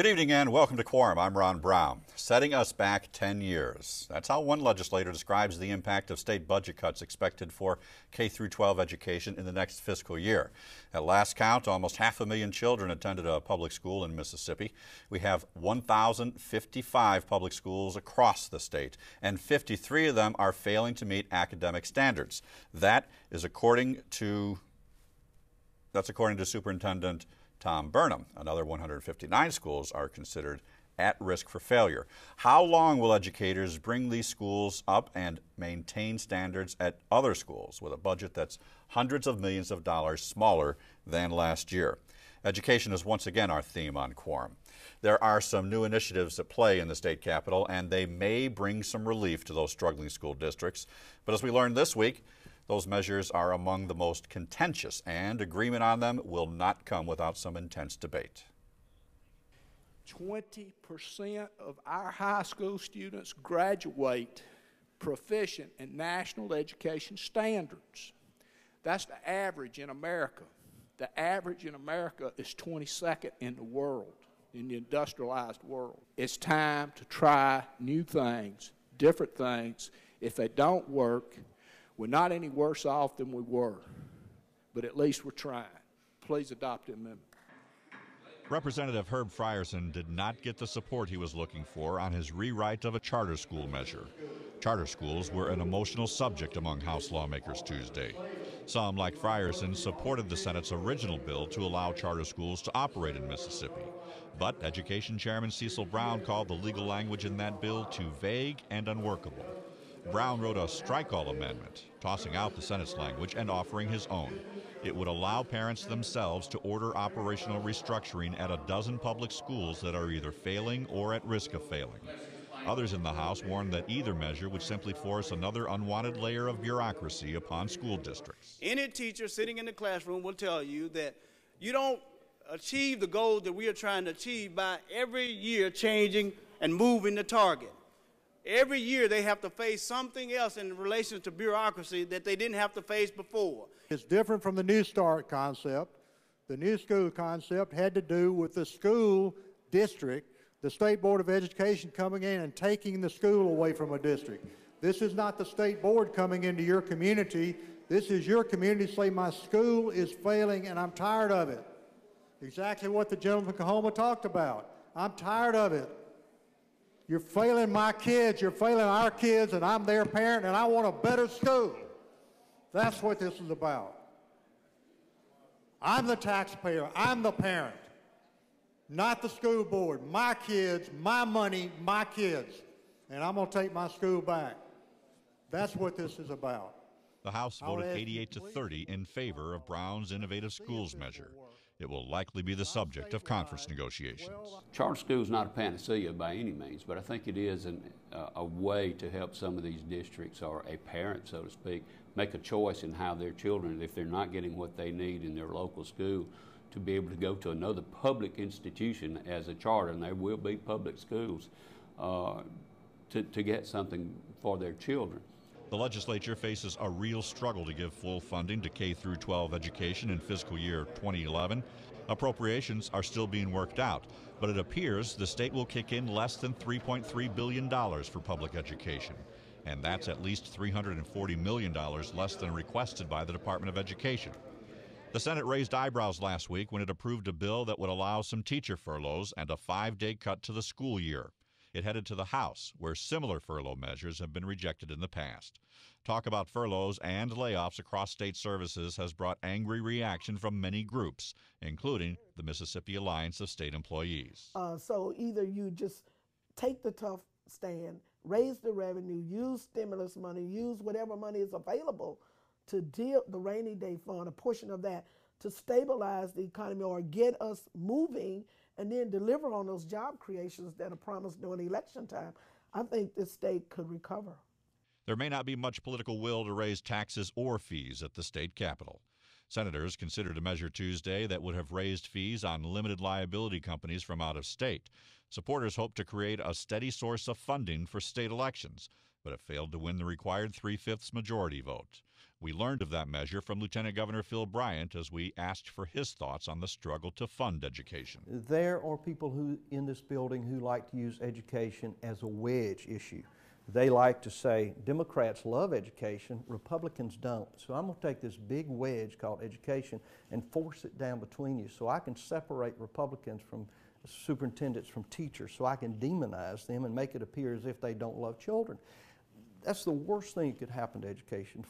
Good evening and welcome to Quorum. I'm Ron Brown. Setting us back 10 years. That's how one legislator describes the impact of state budget cuts expected for K-12 education in the next fiscal year. At last count, almost 500,000 children attended a public school in Mississippi. We have 1,055 public schools across the state, and 53 of them are failing to meet academic standards. That's according to Superintendent Tom Burnham. Another 159 schools are considered at risk for failure. How long will educators bring these schools up and maintain standards at other schools with a budget that's hundreds of millions of dollars smaller than last year? Education is once again our theme on Quorum. There are some new initiatives at play in the state capitol, and they may bring some relief to those struggling school districts. But as we learned this week, those measures are among the most contentious, and agreement on them will not come without some intense debate. 20% of our high school students graduate proficient in national education standards. That's the average in America. The average in America is 22nd in the world, in the industrialized world. It's time to try new things, different things. If they don't work, we're not any worse off than we were, but at least we're trying. Please adopt the amendment. Representative Herb Frierson did not get the support he was looking for on his rewrite of a charter school measure. Charter schools were an emotional subject among House lawmakers Tuesday. Some, like Frierson, supported the Senate's original bill to allow charter schools to operate in Mississippi. But Education Chairman Cecil Brown called the legal language in that bill too vague and unworkable. Brown wrote a strike-all amendment, tossing out the Senate's language and offering his own. It would allow parents themselves to order operational restructuring at a dozen public schools that are either failing or at risk of failing. Others in the House warned that either measure would simply force another unwanted layer of bureaucracy upon school districts. Any teacher sitting in the classroom will tell you that you don't achieve the goals that we are trying to achieve by every year changing and moving the target. Every year they have to face something else in relation to bureaucracy that they didn't have to face before. It's different from the New Start concept. The new school concept had to do with the school district, the State Board of Education coming in and taking the school away from a district. This is not the state board coming into your community. This is your community saying, my school is failing and I'm tired of it. Exactly what the gentleman from Kahoma talked about. I'm tired of it. You're failing my kids, you're failing our kids, and I'm their parent, and I want a better school. That's what this is about. I'm the taxpayer, I'm the parent, not the school board. My kids, my money, my kids, and I'm going to take my school back. That's what this is about. The House voted 88 to 30 in favor of Brown's innovative schools measure. It will likely be the subject of conference negotiations. Charter school is not a panacea by any means, but I think it is a way to help some of these districts, or a parent, so to speak, make a choice in how their children, if they're not getting what they need in their local school, to be able to go to another public institution as a charter, and there will be public schools, to get something for their children. The legislature faces a real struggle to give full funding to K-12 education in fiscal year 2011. Appropriations are still being worked out, but it appears the state will kick in less than $3.3 billion for public education. And that's at least $340 million less than requested by the Department of Education. The Senate raised eyebrows last week when it approved a bill that would allow some teacher furloughs and a 5-day cut to the school year. It headed to the House, where similar furlough measures have been rejected in the past. Talk about furloughs and layoffs across state services has brought angry reaction from many groups, including the Mississippi Alliance of State Employees. So either you just take the tough stand, raise the revenue, use stimulus money, use whatever money is available to deal the rainy day fund, a portion of that, to stabilize the economy or get us moving, and then deliver on those job creations that are promised during election time. I think this state could recover. There may not be much political will to raise taxes or fees at the state capitol. Senators considered a measure Tuesday that would have raised fees on limited liability companies from out of state. Supporters hope to create a steady source of funding for state elections, but it failed to win the required 3/5 majority vote. We learned of that measure from Lieutenant Governor Phil Bryant as we asked for his thoughts on the struggle to fund education. There are people who in this building who like to use education as a wedge issue. They like to say, Democrats love education, Republicans don't. So I'm going to take this big wedge called education and force it down between you so I can separate Republicans from superintendents from teachers, so I can demonize them and make it appear as if they don't love children. That's the worst thing that could happen to education.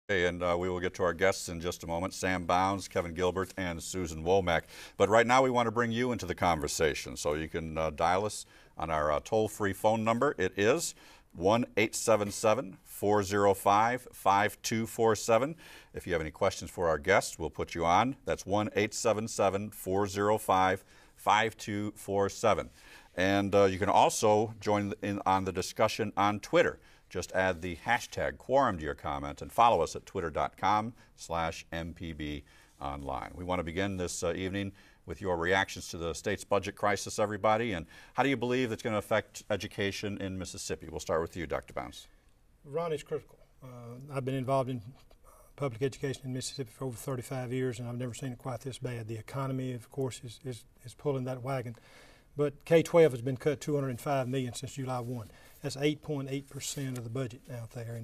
Okay, and we will get to our guests in just a moment, Sam Bounds, Kevin Gilbert, and Susan Womack. But right now we want to bring you into the conversation, so you can dial us on our toll-free phone number. It is 1-877-405-5247. If you have any questions for our guests, we'll put you on. That's 1-877-405-5247. And you can also join in on the discussion on Twitter. Just add the hashtag Quorum to your comment and follow us at twitter.com/MPB online. We want to begin this evening with your reactions to the state's budget crisis, everybody, and how do you believe it's going to affect education in Mississippi? We'll start with you, Dr. Bounds. Ron, it's critical. I've been involved in public education in Mississippi for over 35 years, and I've never seen it quite this bad. The economy, of course, is pulling that wagon. But K-12 has been cut $205 million since July 1. That's 8.8% of the budget out there,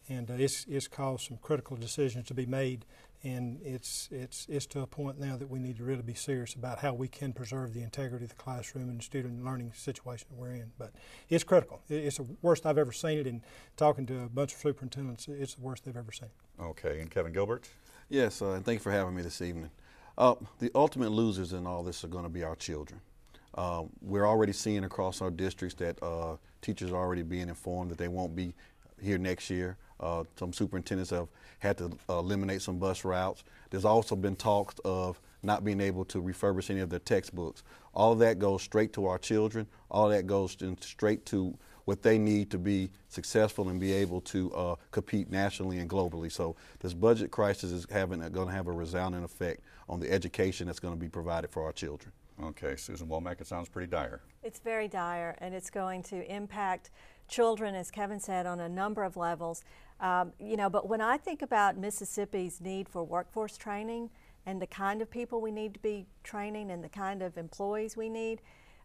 and it's caused some critical decisions to be made, and it's to a point now that we need to really be serious about how we can preserve the integrity of the classroom and the student learning situation we're in. But it's critical. It's the worst I've ever seen it, and talking to a bunch of superintendents, it's the worst they've ever seen. Okay, and Kevin Gilbert? Yes, and thank you for having me this evening. The ultimate losers in all this are going to be our children. We're already seeing across our districts that teachers are already being informed that they won't be here next year. Some superintendents have had to eliminate some bus routes. There's also been talks of not being able to refurbish any of their textbooks. All of that goes straight to our children. All of that goes straight to what they need to be successful and be able to compete nationally and globally. So this budget crisis is going to have a resounding effect on the education that's going to be provided for our children. Okay, Susan Womack, it sounds pretty dire. It's very dire, and it's going to impact children, as Kevin said, on a number of levels. But when I think about Mississippi's need for workforce training and the kind of people we need to be training and the kind of employees we need,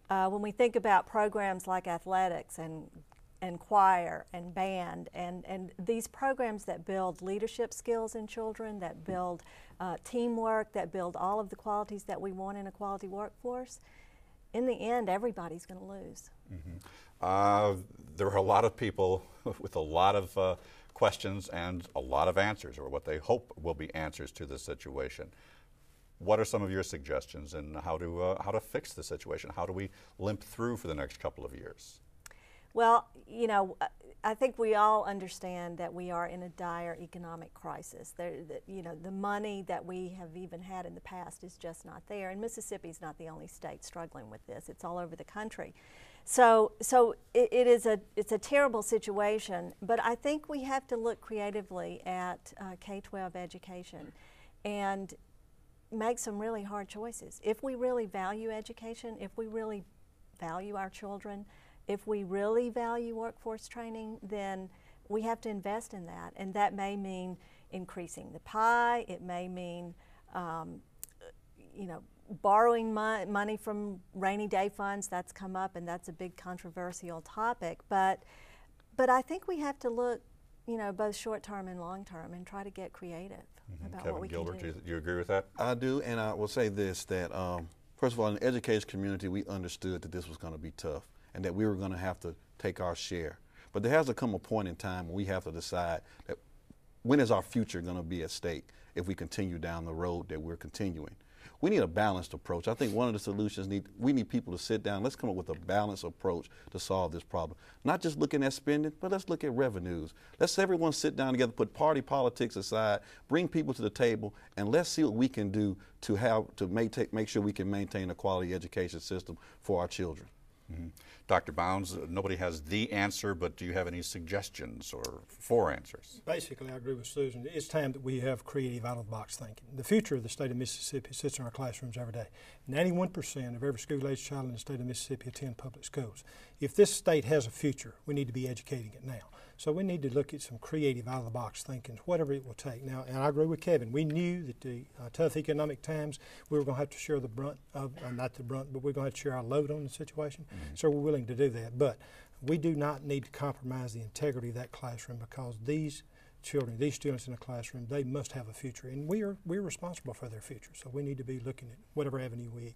when we think about programs like athletics and choir and band and these programs that build leadership skills in children, that build teamwork, that build all of the qualities that we want in a quality workforce, in the end, everybody's going to lose. Mm-hmm. There are a lot of people with a lot of questions and a lot of answers, or what they hope will be answers to this situation. What are some of your suggestions in how to fix the situation? How do we limp through for the next couple of years? Well, I think we all understand that we are in a dire economic crisis. The money that we have even had in the past is just not there, and Mississippi's not the only state struggling with this. It's all over the country. So it's a terrible situation, but I think we have to look creatively at K-12 education and make some really hard choices. If we really value education, if we really value our children, if we really value workforce training, then we have to invest in that, and that may mean increasing the pie. It may mean, borrowing money from rainy day funds. That's come up, and that's a big controversial topic. But I think we have to look, both short term and long term, and try to get creative about Kevin what we Gilbert, can do. Do you agree with that? I do, and I will say this, that first of all, in the education community, we understood that this was going to be tough and that we were going to have to take our share. But there has to come a point in time when we have to decide that when is our future going to be at stake if we continue down the road that we're continuing. We need a balanced approach. I think one of the solutions, we need people to sit down. Let's come up with a balanced approach to solve this problem. Not just looking at spending, but let's look at revenues. Let's everyone sit down together, put party politics aside, bring people to the table, and let's see what we can do to make sure we can maintain a quality education system for our children. Mm-hmm. Dr. Bounds, nobody has the answer, but do you have any suggestions or four answers? Basically, I agree with Susan. It's time that we have creative, out-of-the-box thinking. The future of the state of Mississippi sits in our classrooms every day. 91% of every school-age child in the state of Mississippi attend public schools. If this state has a future, we need to be educating it now. So we need to look at some creative out-of-the-box thinking, whatever it will take. Now, and I agree with Kevin. We knew that the tough economic times, we were going to have to share the brunt of, not the brunt, but we're going to have to share our load on the situation. So we're willing to do that. But we do not need to compromise the integrity of that classroom, because these children, these students in the classroom, they must have a future. And we're responsible for their future. So we need to be looking at whatever avenue we.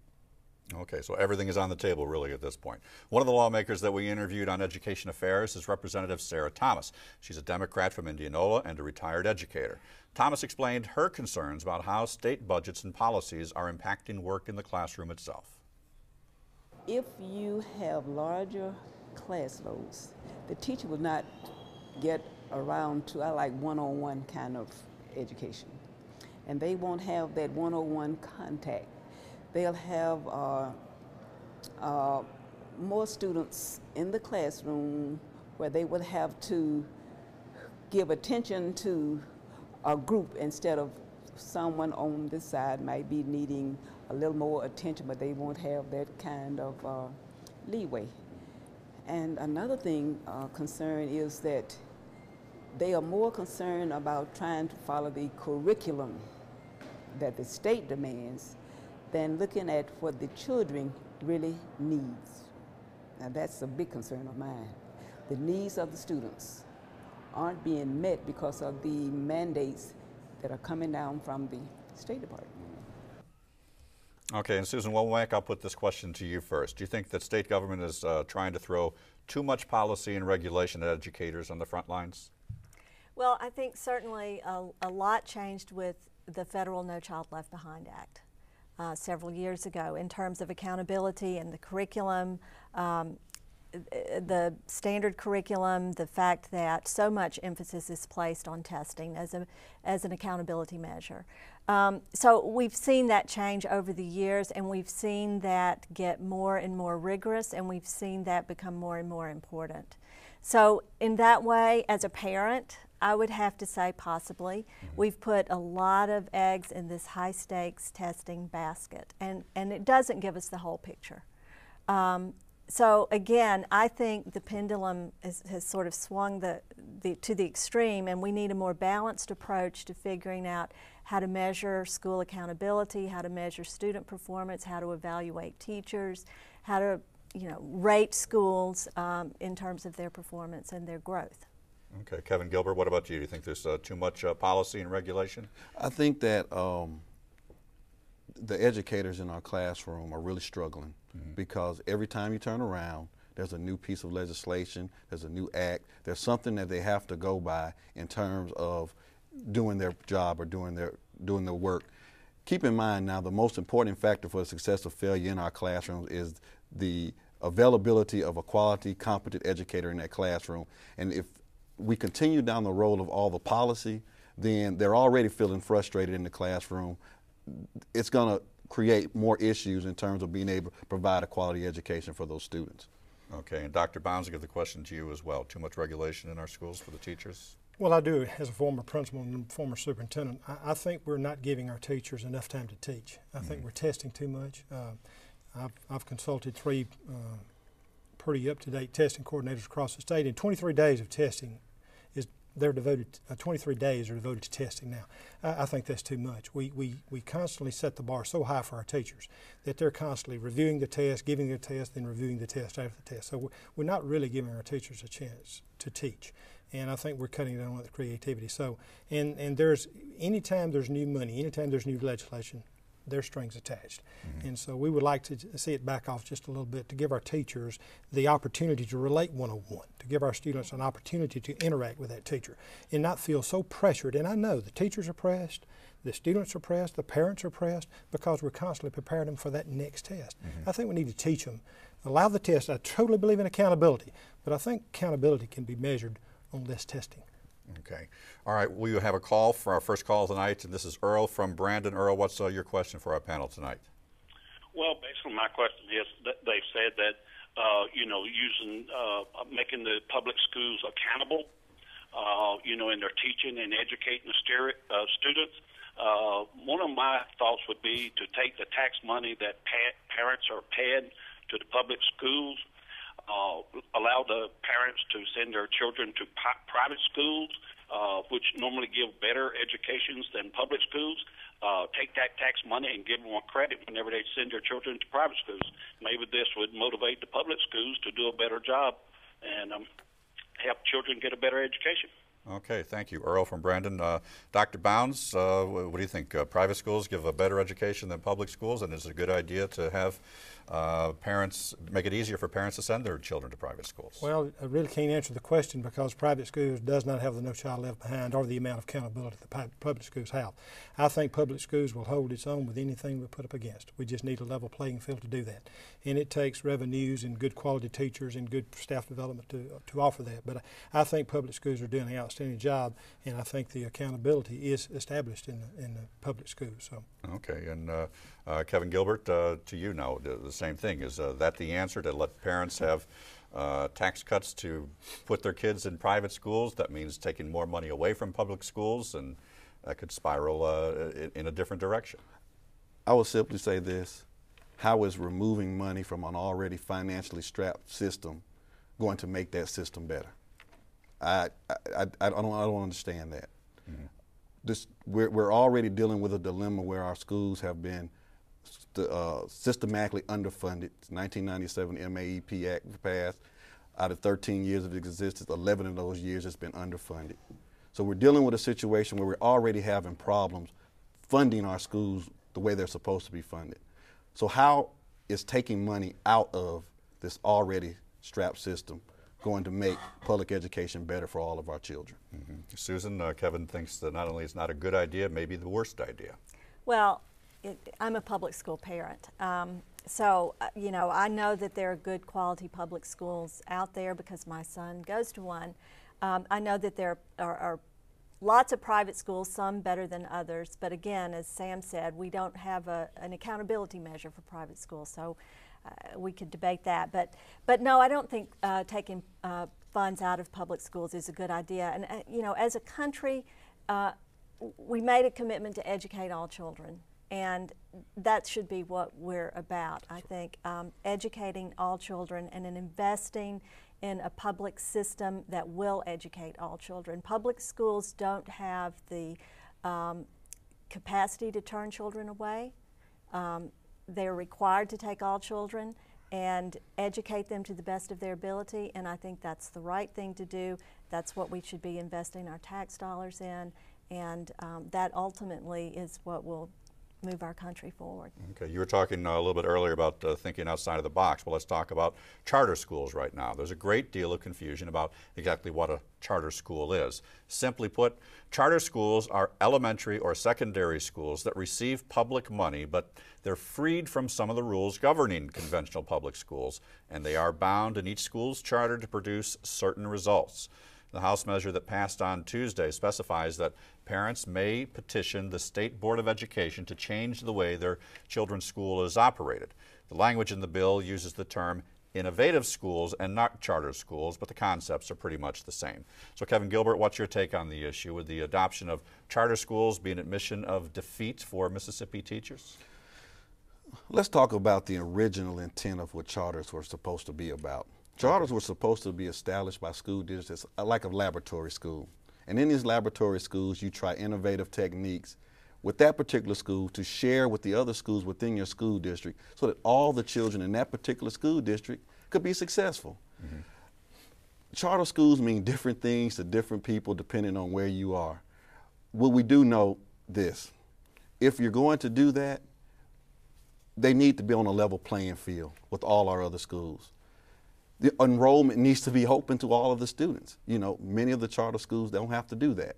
Okay, so everything is on the table really at this point. One of the lawmakers that we interviewed on Education Affairs is Representative Sarah Thomas. She's a Democrat from Indianola and a retired educator. Thomas explained her concerns about how state budgets and policies are impacting work in the classroom itself. If you have larger class loads, the teacher will not get around to, I like one-on-one kind of education. And they won't have that one-on-one contact. They'll have more students in the classroom where they would have to give attention to a group instead of someone on this side might be needing a little more attention, but they won't have that kind of leeway. And another thing, concern is that they are more concerned about trying to follow the curriculum that the state demands than looking at what the children really needs. Now that's a big concern of mine. The needs of the students aren't being met because of the mandates that are coming down from the State Department. Okay, and Susan Womack, I'll put this question to you first. Do you think that state government is trying to throw too much policy and regulation at educators on the front lines? Well, I think certainly a lot changed with the federal No Child Left Behind Act several years ago in terms of accountability and the curriculum, the standard curriculum, the fact that so much emphasis is placed on testing as an accountability measure. So we've seen that change over the years, and we've seen that get more and more rigorous, and we've seen that become more and more important. So in that way, as a parent, I would have to say possibly. We've put a lot of eggs in this high-stakes testing basket, and it doesn't give us the whole picture. So again, I think the pendulum has sort of swung to the extreme, and we need a more balanced approach to figuring out how to measure school accountability, how to measure student performance, how to evaluate teachers, how to rate schools in terms of their performance and their growth. Okay, Kevin Gilbert, what about you? Do you think there's too much policy and regulation? I think that the educators in our classroom are really struggling because every time you turn around, there's a new piece of legislation, there's a new act, there's something that they have to go by in terms of doing their job or doing their work. Keep in mind now, the most important factor for the success or failure in our classrooms is the availability of a quality, competent educator in that classroom. And if we continue down the road of all the policy, then they're already feeling frustrated in the classroom. It's going to create more issues in terms of being able to provide a quality education for those students. Okay, and Dr. Bounds, I give the question to you as well. Too much regulation in our schools for the teachers? Well, I do. As a former principal and former superintendent, I think we're not giving our teachers enough time to teach. I think we're testing too much. I've consulted 3 pretty up-to-date testing coordinators across the state, and 23 days of testing they're devoted. 23 days are devoted to testing now. I think that's too much. We constantly set the bar so high for our teachers that they're constantly reviewing the test, giving the test, then reviewing the test after the test. So we're not really giving our teachers a chance to teach. And I think we're cutting down on the creativity. So, and anytime there's new money, anytime there's new legislation, there's strings attached. And so we would like to see it back off just a little bit to give our teachers the opportunity to relate one-on-one, to give our students an opportunity to interact with that teacher and not feel so pressured. And I know the teachers are pressed, the students are pressed, the parents are pressed because we're constantly preparing them for that next test. I think we need to teach them, allow the test. I totally believe in accountability, but I think accountability can be measured on less testing. Okay. All right, we have a call for our first call tonight, and this is Earl from Brandon. Earl, what's your question for our panel tonight? Well, basically my question is that they've said that, making the public schools accountable, in their teaching and educating the students. One of my thoughts would be to take the tax money that parents are paying to the public schools, allow the parents to send their children to private schools, which normally give better educations than public schools. Take that tax money and give them a credit whenever they send their children to private schools. Maybe this would motivate the public schools to do a better job and help children get a better education. Okay, thank you. Earl from Brandon. Dr. Bounds, what do you think? Private schools give a better education than public schools, and is it a good idea to have parents, make it easier for parents to send their children to private schools? Well, I really can't answer the question because private schools does not have the No Child Left Behind or the amount of accountability that public schools have. I think public schools will hold its own with anything we put up against. We just need a level playing field to do that. And it takes revenues and good quality teachers and good staff development to offer that. But I think public schools are doing an outstanding job, and I think the accountability is established in the public schools. So. Okay, and Kevin Gilbert, to you now, the same thing. Is that the answer, to let parents have tax cuts to put their kids in private schools? That means taking more money away from public schools, and that could spiral in a different direction. I would simply say this: how is removing money from an already financially strapped system going to make that system better? I don't understand that. Mm-hmm. We're already dealing with a dilemma where our schools have been systematically underfunded. 1997 MAEP Act passed. Out of 13 years of existence, 11 of those years it's been underfunded. So we're dealing with a situation where we're already having problems funding our schools the way they're supposed to be funded. So how is taking money out of this already strapped system going to make public education better for all of our children? Mm-hmm. Susan, Kevin thinks that not only it's not a good idea, maybe the worst idea. Well, I'm a public school parent. So, you know, I know that there are good quality public schools out there because my son goes to one. I know that there are lots of private schools, some better than others. But again, as Sam said, we don't have an accountability measure for private schools. So we could debate that. But no, I don't think taking funds out of public schools is a good idea. And, you know, as a country, we made a commitment to educate all children. And that should be what we're about, I think, educating all children and investing in a public system that will educate all children. Public schools don't have the capacity to turn children away. They're required to take all children and educate them to the best of their ability, and I think that's the right thing to do. That's what we should be investing our tax dollars in, and that ultimately is what will move our country forward. Okay, you were talking a little bit earlier about thinking outside of the box. Well, let's talk about charter schools right now. There's a great deal of confusion about exactly what a charter school is. Simply put, charter schools are elementary or secondary schools that receive public money, but they're freed from some of the rules governing conventional public schools, and they are bound in each school's charter to produce certain results. The House measure that passed on Tuesday specifies that parents may petition the State Board of Education to change the way their children's school is operated. The language in the bill uses the term innovative schools and not charter schools, but the concepts are pretty much the same. So Kevin Gilbert, what's your take on the issue? Would the adoption of charter schools be an admission of defeat for Mississippi teachers? Let's talk about the original intent of what charters were supposed to be about. Charters were supposed to be established by school districts like a laboratory school. And in these laboratory schools, you try innovative techniques with that particular school to share with the other schools within your school district so that all the children in that particular school district could be successful. Mm-hmm. Charter schools mean different things to different people depending on where you are. Well, we do know this. If you're going to do that, they need to be on a level playing field with all our other schools. The enrollment needs to be open to all of the students. You know, many of the charter schools don't have to do that.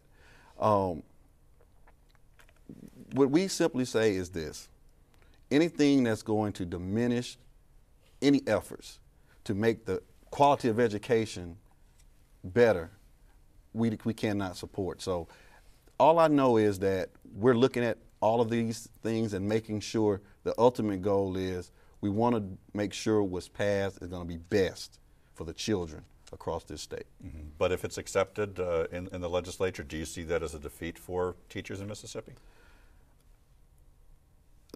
What we simply say is this: anything that's going to diminish any efforts to make the quality of education better, we cannot support. So all I know is that we're looking at all of these things and making sure the ultimate goal is we want to make sure what's passed is going to be best for the children across this state. Mm-hmm. But if it's accepted in the legislature, do you see that as a defeat for teachers in Mississippi?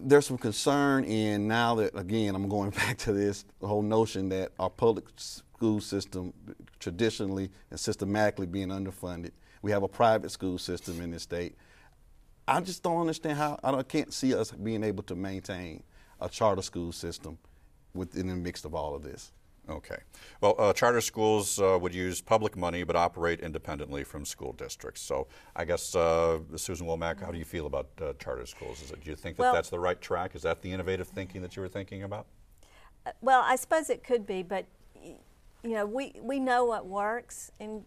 there's some concern in now that, again, I'm going back to this whole notion that our public school system traditionally and systematically being underfunded. We have a private school system in this state. I just don't understand how, I can't see us being able to maintain a charter school system within the mix of all of this. Okay. Well, charter schools would use public money but operate independently from school districts. So I guess, Susan Womack, how do you feel about charter schools? Do you think that that's the right track? Is that the innovative thinking that you were thinking about? Well, I suppose it could be, but you know, we know what works in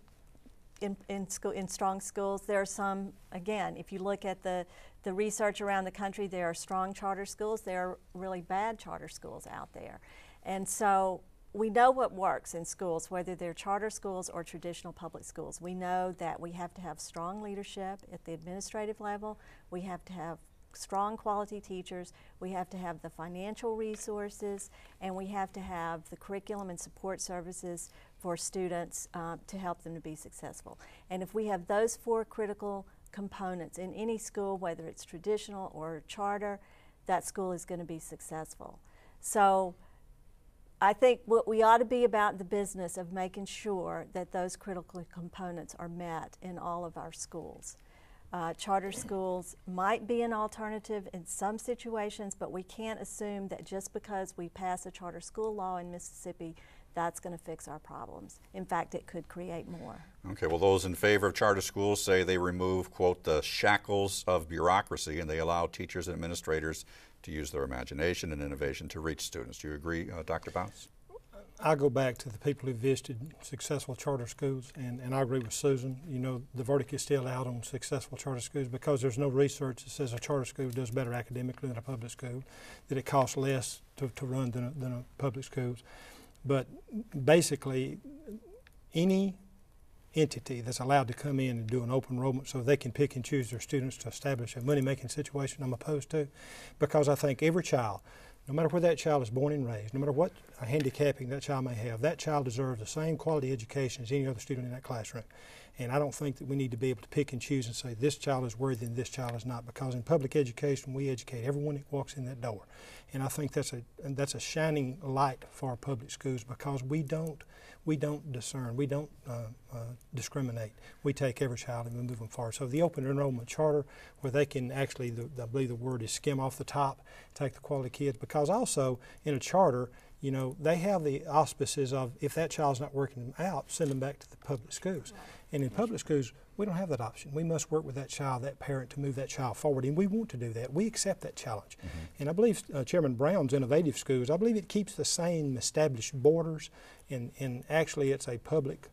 strong schools. There are some, again, if you look at the research around the country, there are strong charter schools, there are really bad charter schools out there. And so we know what works in schools, whether they're charter schools or traditional public schools. We know that we have to have strong leadership at the administrative level. We have to have strong quality teachers. We have to have the financial resources, and we have to have the curriculum and support services for students to help them to be successful. And if we have those four critical components in any school, whether it's traditional or charter, that school is going to be successful. So I think what we ought to be about the business of making sure that those critical components are met in all of our schools. Charter schools might be an alternative in some situations, but we can't assume that just because we pass a charter school law in Mississippi, that's going to fix our problems. In fact, it could create more. Okay, well, those in favor of charter schools say they remove, quote, the shackles of bureaucracy, and they allow teachers and administrators to use their imagination and innovation to reach students. Do you agree, Dr. Bounce? I go back to the people who visited successful charter schools, and I agree with Susan. You know, the verdict is still out on successful charter schools because there's no research that says a charter school does better academically than a public school, that it costs less to run than a public schools. But basically, any entity that's allowed to come in and do an open enrollment so they can pick and choose their students to establish a money-making situation, I'm opposed to, because I think every child, no matter where that child is born and raised, no matter what handicapping that child may have, that child deserves the same quality education as any other student in that classroom. And I don't think that we need to be able to pick and choose and say this child is worthy and this child is not, because in public education we educate everyone that walks in that door. And I think that's a shining light for our public schools, because we don't discern, we don't discriminate. We take every child and we move them forward. So the open enrollment charter, where they can actually, I believe the word is skim off the top, take the quality kids, because also in a charter, you know, they have the auspices of if that child's not working out, send them back to the public schools. Right. And in public schools, we don't have that option. We must work with that child, that parent, to move that child forward, and we want to do that. We accept that challenge. Mm-hmm. And I believe Chairman Brown's innovative schools, I believe it keeps the same established borders, and actually it's a public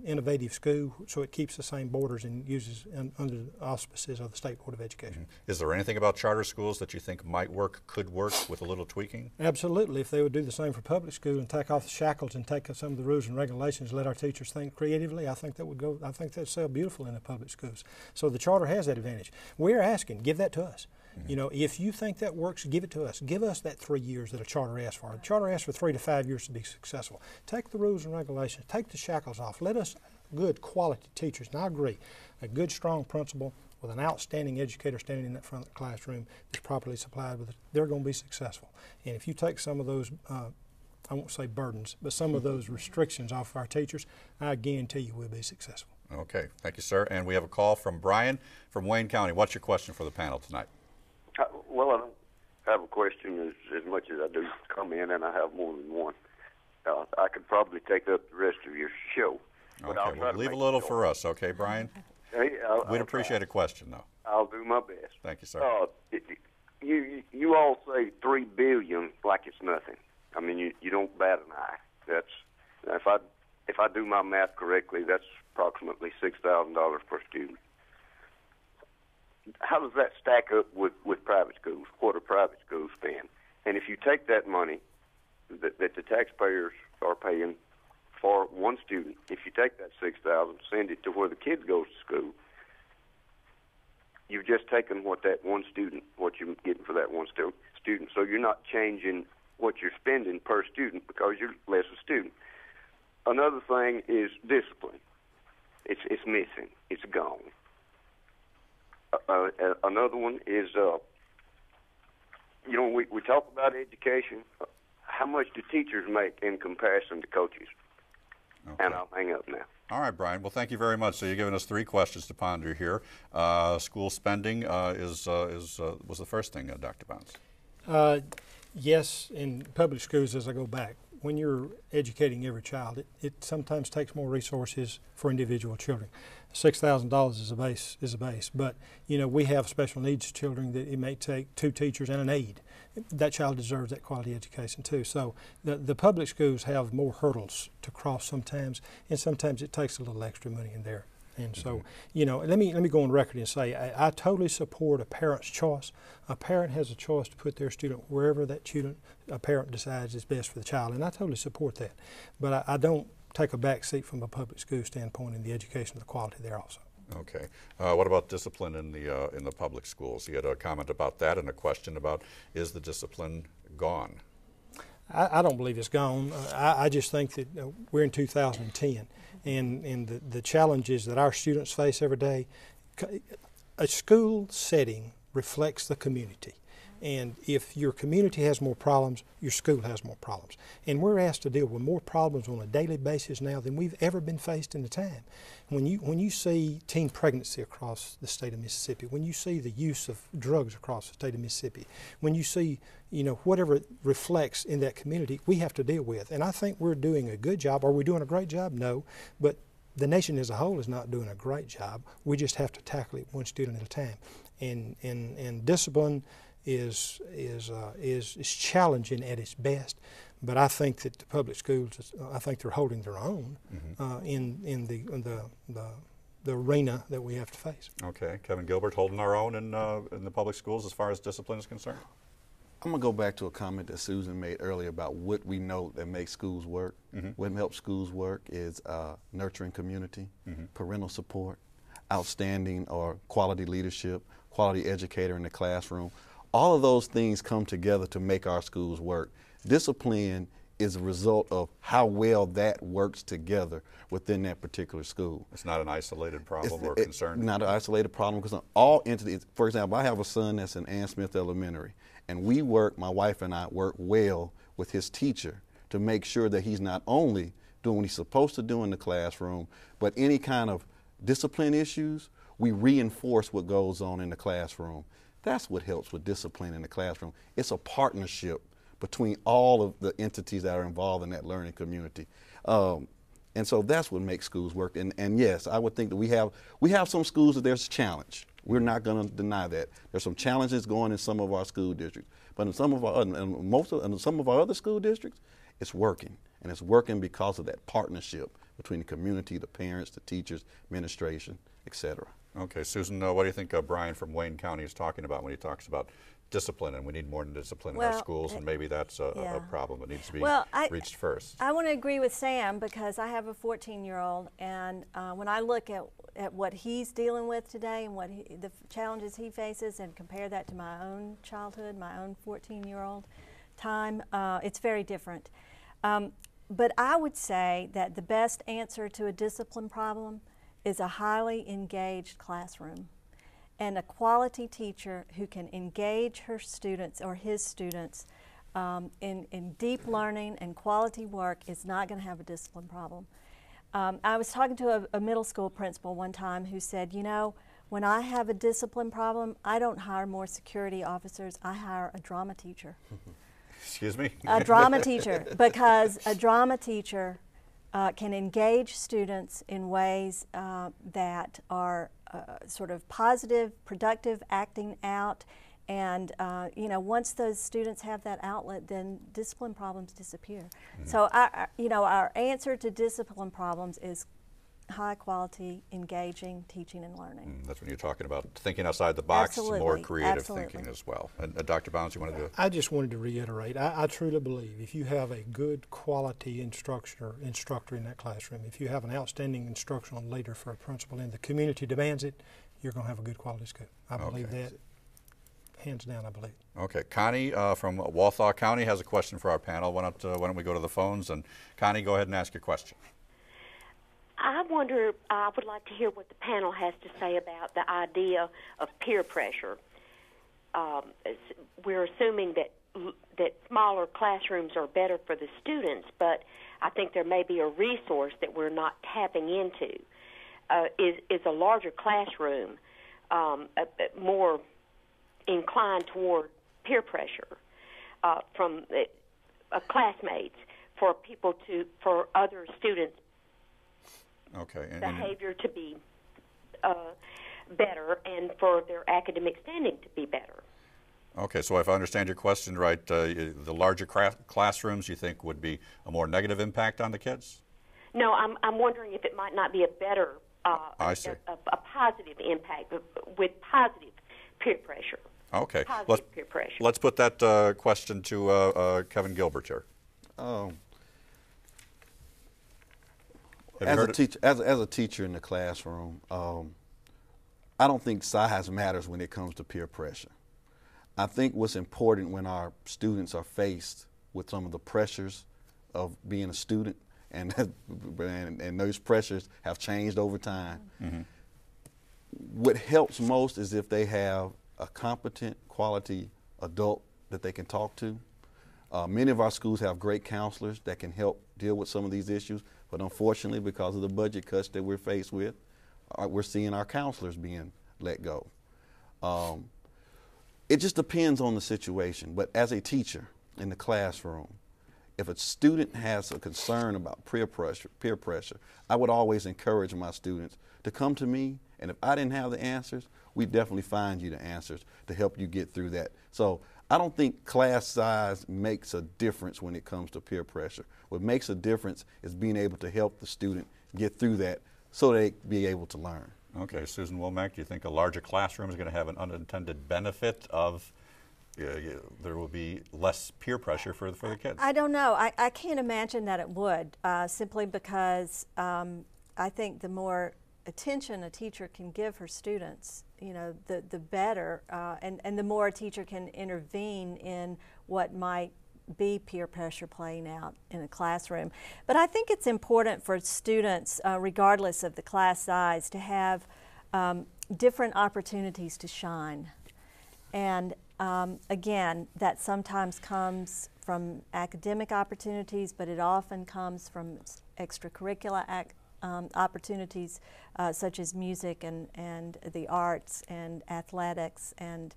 innovative school, so it keeps the same borders and uses under the auspices of the State Board of Education. Mm-hmm. Is there anything about charter schools that you think might work, could work with a little tweaking? Absolutely. If they would do the same for public schools and take off the shackles and take some of the rules and regulations, let our teachers think creatively, I think that would go. I think that'd sell beautiful in the public schools. So the charter has that advantage. We're asking, give that to us. Mm-hmm. You know, if you think that works, give it to us. Give us that 3 years that a charter asks for. The charter asks for 3 to 5 years to be successful. Take the rules and regulations. Take the shackles off. Let us good quality teachers. And I agree, a good, strong principal with an outstanding educator standing in that front of the classroom that's properly supplied with it, they're going to be successful. And if you take some of those, I won't say burdens, but some of those restrictions off our teachers, I guarantee you we'll be successful. Okay, thank you, sir. And we have a call from Brian from Wayne County. What's your question for the panel tonight? Well, I don't have a question as much as I do come in, and I have more than one. I could probably take up the rest of your show. But okay, well, leave a little for us, okay, Brian? Hey, We'd appreciate a question, though. I'll do my best. Thank you, sir. You all say $3 billion like it's nothing. I mean, you don't bat an eye. That's if I do my math correctly, that's approximately $6,000 per student. How does that stack up with private schools? What do private schools spend? And if you take that money that the taxpayers are paying for one student, if you take that $6,000, send it to where the kids go to school, you've just taken what you're getting for that one student. So you're not changing what you're spending per student because you're less a student. Another thing is discipline. It's missing. It's gone. Another one is you know, we talk about education. How much do teachers make in comparison to coaches? Okay. And I'll hang up now. All right, Brian. Well, thank you very much. So you've given us 3 questions to ponder here. School spending was the first thing, Dr. Bounds. Yes, in public schools, as I go back, when you're educating every child, it sometimes takes more resources for individual children. $6,000 is a base, but you know, we have special needs children that it may take 2 teachers and an aide. That child deserves that quality education too. So the public schools have more hurdles to cross sometimes, and sometimes it takes a little extra money in there. And so, you know, let me go on record and say I totally support a parent's choice. A parent has a choice to put their student wherever that student, a parent decides is best for the child, and I totally support that. But I don't take a back seat from a public school standpoint in the education of the quality there also. Okay. What about discipline in the public schools? You had a comment about that and a question about, is the discipline gone? I don't believe it's gone. I just think that we're in 2010, and the challenges that our students face every day, a school setting reflects the community. And if your community has more problems, your school has more problems. And we're asked to deal with more problems on a daily basis now than we've ever been faced in the time. When you see teen pregnancy across the state of Mississippi, when you see the use of drugs across the state of Mississippi, when you see, you know, whatever it reflects in that community, we have to deal with. And I think we're doing a good job. Are we doing a great job? No. But the nation as a whole is not doing a great job. We just have to tackle it one student at a time. And discipline is challenging at its best, but I think that the public schools, I think they're holding their own in the arena that we have to face. Okay, Kevin Gilbert, holding our own in the public schools as far as discipline is concerned. I'm gonna go back to a comment that Susan made earlier about what we know that makes schools work. What helps schools work is nurturing community, parental support, outstanding or quality leadership, quality educator in the classroom. All of those things come together to make our schools work. Discipline is a result of how well that works together within that particular school. It's not an isolated problem or concern? Not an isolated problem, because all entities, for example, I have a son that's in Ann Smith Elementary, and my wife and I work well with his teacher to make sure that he's not only doing what he's supposed to do in the classroom, but any kind of discipline issues, we reinforce what goes on in the classroom. That's what helps with discipline in the classroom. It's a partnership between all of the entities that are involved in that learning community. And so that's what makes schools work. And yes, I would think that we have some schools that there's a challenge. We're not going to deny that. There's some challenges going in some of our school districts. But in some of our other school districts, it's working. And it's working because of that partnership between the community, the parents, the teachers, administration, et cetera. Okay, Susan, what do you think Brian from Wayne County is talking about when he talks about discipline, and we need more discipline in our schools, and maybe that's a problem that needs to be reached first? I want to agree with Sam, because I have a 14-year-old, and when I look at what he's dealing with today and the challenges he faces, and compare that to my own childhood, my own 14-year-old time, it's very different. But I would say that the best answer to a discipline problem is a highly engaged classroom, and a quality teacher who can engage her students or his students in deep learning and quality work is not going to have a discipline problem. I was talking to a middle school principal one time who said, you know, when I have a discipline problem, I don't hire more security officers, I hire a drama teacher. Excuse me? A drama teacher, because a drama teacher can engage students in ways that are sort of positive, productive, acting out, and you know, once those students have that outlet, then discipline problems disappear. So, our answer to discipline problems is high quality, engaging teaching and learning. That's when you're talking about thinking outside the box, more creative Absolutely. thinking as well. And Dr. Bounds, you wanted to? I just wanted to reiterate, I truly believe if you have a good quality instructor in that classroom, if you have an outstanding instructional leader for a principal and the community demands it, you're going to have a good quality school. I believe that, hands down, I believe. Okay, Connie from Walthall County has a question for our panel. Why don't we go to the phones? And Connie, go ahead and ask your question. I wonder, I would like to hear what the panel has to say about the idea of peer pressure. we're assuming that smaller classrooms are better for the students, but I think there may be a resource that we're not tapping into. Is a larger classroom more inclined toward peer pressure from classmates for other students' behavior to be better and for their academic standing to be better? Okay, so if I understand your question right, the larger classrooms you think would be a more negative impact on the kids? No, I'm wondering if it might not be a better, I see. a positive impact with positive peer pressure. Okay, Peer pressure. let's put that question to Kevin Gilbert here. As a teacher in the classroom, I don't think size matters when it comes to peer pressure. I think what's important when our students are faced with some of the pressures of being a student, and those pressures have changed over time. Mm-hmm. What helps most is if they have a competent, quality adult that they can talk to. Many of our schools have great counselors that can help deal with some of these issues, but unfortunately, because of the budget cuts that we're faced with, we're seeing our counselors being let go. It just depends on the situation, but as a teacher in the classroom, if a student has a concern about peer pressure, I would always encourage my students to come to me, and if I didn't have the answers, we'd definitely find you the answers to help you get through that. So I don't think class size makes a difference when it comes to peer pressure. What makes a difference is being able to help the student get through that so they be able to learn. Okay, Susan Womack, do you think a larger classroom is going to have an unintended benefit of there will be less peer pressure for the kids? I don't know. I can't imagine that it would, simply because I think the more attention a teacher can give her students, the better, and the more a teacher can intervene in what might be peer pressure playing out in a classroom. But I think it's important for students, regardless of the class size, to have different opportunities to shine. And again, that sometimes comes from academic opportunities, but it often comes from extracurricular opportunities such as music and the arts and athletics and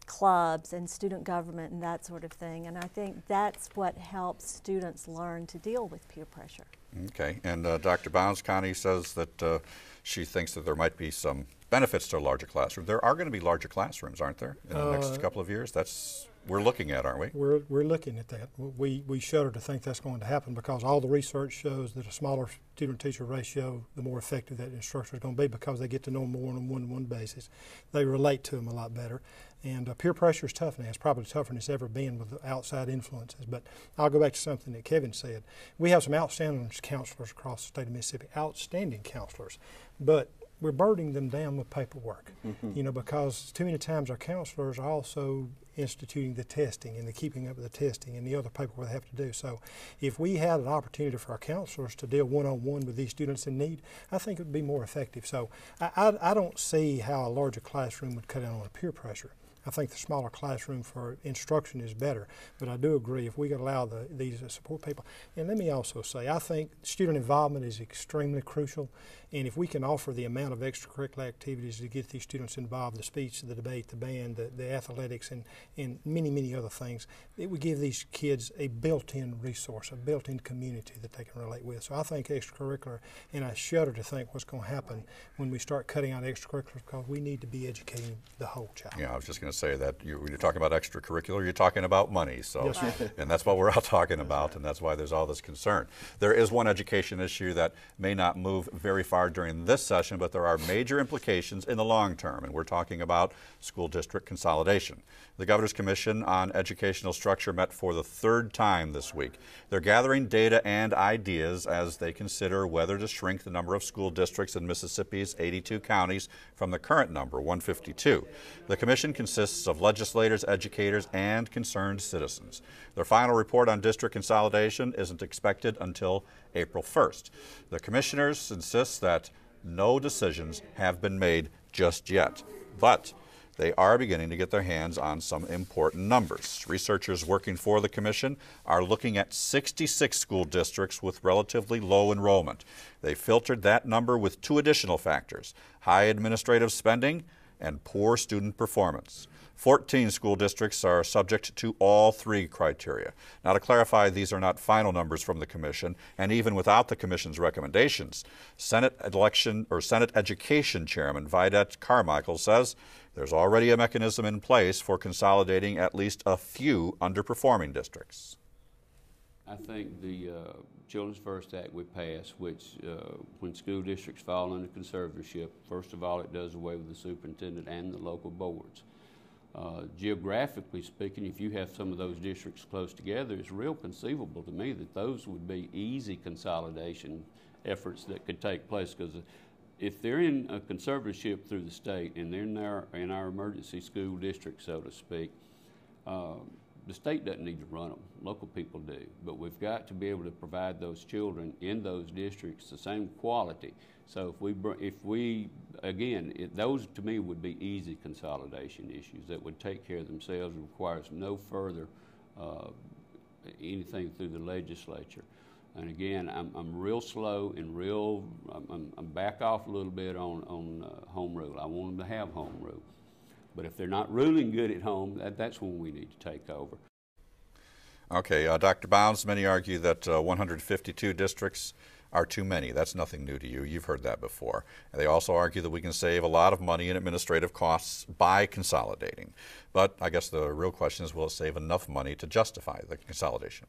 clubs and student government and that sort of thing. And I think that's what helps students learn to deal with peer pressure. Okay, and Dr. Bounds, Connie says that she thinks that there might be some benefits to a larger classroom. There are going to be larger classrooms, aren't there, in the next couple of years? That's we're looking at, aren't we? We're looking at that. We shudder to think that's going to happen because all the research shows that a smaller student-teacher ratio, the more effective that instructor is going to be because they get to know them more on a one-to-one basis. They relate to them a lot better. And peer pressure is tough now. It's probably tougher than it's ever been with outside influences. But I'll go back to something that Kevin said. We have some outstanding counselors across the state of Mississippi, outstanding counselors. But we're burdening them down with paperwork, because too many times our counselors are also instituting the testing and the keeping up with the testing and the other paperwork they have to do. So if we had an opportunity for our counselors to deal one-on-one with these students in need, I think it would be more effective. So I don't see how a larger classroom would cut down on peer pressure. I think the smaller classroom for instruction is better, but I do agree if we could allow these support people. And let me also say, I think student involvement is extremely crucial, and if we can offer the amount of extracurricular activities to get these students involved, the speech, the debate, the band, the athletics, and many, many other things, it would give these kids a built-in resource, a built-in community that they can relate with. So I think extracurricular, and I shudder to think what's going to happen when we start cutting out extracurriculars because we need to be educating the whole child. Yeah, I was just going to say that when you're talking about extracurricular, you're talking about money. So, yes, and that's what we're all talking about, and that's why there's all this concern. There is one education issue that may not move very far during this session, but there are major implications in the long term, and we're talking about school district consolidation. The Governor's Commission on Educational Structure met for the third time this week. They're gathering data and ideas as they consider whether to shrink the number of school districts in Mississippi's 82 counties from the current number, 152. The commission consists of legislators, educators, and concerned citizens. Their final report on district consolidation isn't expected until April 1st. The commissioners insist that no decisions have been made just yet, but they are beginning to get their hands on some important numbers. Researchers working for the commission are looking at 66 school districts with relatively low enrollment. They filtered that number with two additional factors: high administrative spending and poor student performance. 14 school districts are subject to all three criteria. Now, to clarify, these are not final numbers from the commission, and even without the commission's recommendations, Senate Education Chairman Vidette Carmichael says there's already a mechanism in place for consolidating at least a few underperforming districts. I think the Children's First Act we passed, which when school districts fall under conservatorship, first of all, it does away with the superintendent and the local boards. Geographically speaking, if you have some of those districts close together, it's real conceivable to me that those would be easy consolidation efforts that could take place, because if they're in a conservatorship through the state and they're in our emergency school district, so to speak, the state doesn't need to run them. Local people do. But we've got to be able to provide those children in those districts the same quality. So those to me would be easy consolidation issues that would take care of themselves and requires no further anything through the legislature. And again, I'm real slow and I'm back off a little bit on home rule. I want them to have home rule. But if they're not ruling good at home, that's when we need to take over. Okay, Dr. Bounds, many argue that 152 districts are too many. That's nothing new to you. You've heard that before. And they also argue that we can save a lot of money in administrative costs by consolidating. But I guess the real question is, will it save enough money to justify the consolidation?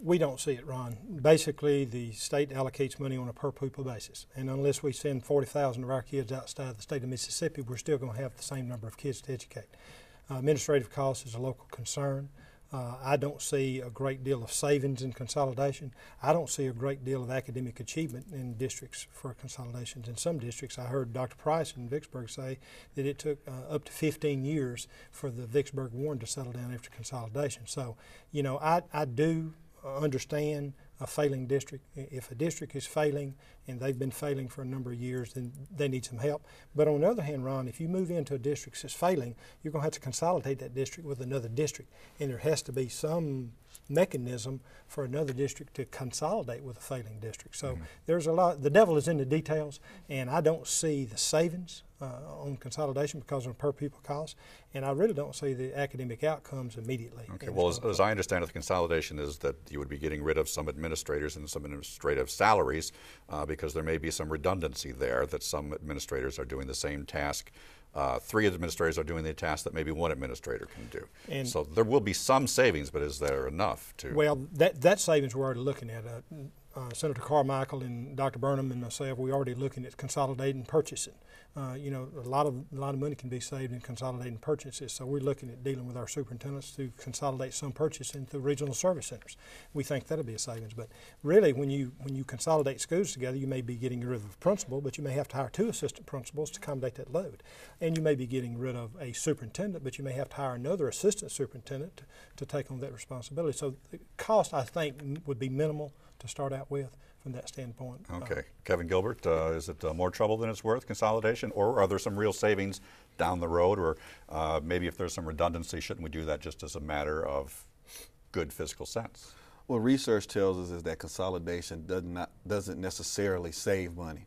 We don't see it, Ron. Basically, the state allocates money on a per pupil basis, and unless we send 40,000 of our kids outside the state of Mississippi, we're still going to have the same number of kids to educate. Administrative costs is a local concern. I don't see a great deal of savings in consolidation. I don't see a great deal of academic achievement in districts for consolidations. In some districts, I heard Dr. Price in Vicksburg say that it took up to 15 years for the Vicksburg Warren to settle down after consolidation. So, you know, I do understand a failing district. If a district is failing and they've been failing for a number of years, then they need some help. But on the other hand, Ron, if you move into a district that's failing, you're going to have to consolidate that district with another district, and there has to be some mechanism for another district to consolidate with a failing district. So there's a lot. The devil is in the details, and I don't see the savings on consolidation because of a per pupil cost, and I really don't see the academic outcomes immediately. Okay, well, as I understand it, the consolidation is that you would be getting rid of some administrators and some administrative salaries because there may be some redundancy there, that some administrators are doing the same task. 3 administrators are doing the task that maybe 1 administrator can do. And so there will be some savings, but is there enough to? Well, that savings we're already looking at. Senator Carmichael and Dr. Burnham and myself, we're already looking at consolidating purchasing. You know, a lot of money can be saved in consolidating purchases. So we're looking at dealing with our superintendents to consolidate some purchasing through regional service centers. We think that'll be a savings. But really, when you consolidate schools together, you may be getting rid of a principal, but you may have to hire 2 assistant principals to accommodate that load. And you may be getting rid of a superintendent, but you may have to hire another assistant superintendent to take on that responsibility. So the cost, I think, would be minimal to start out with from that standpoint. Okay. Kevin Gilbert, is it more trouble than it's worth, consolidation, or are there some real savings down the road, or maybe if there's some redundancy, shouldn't we do that just as a matter of good fiscal sense? Well, research tells us is that consolidation doesn't necessarily save money.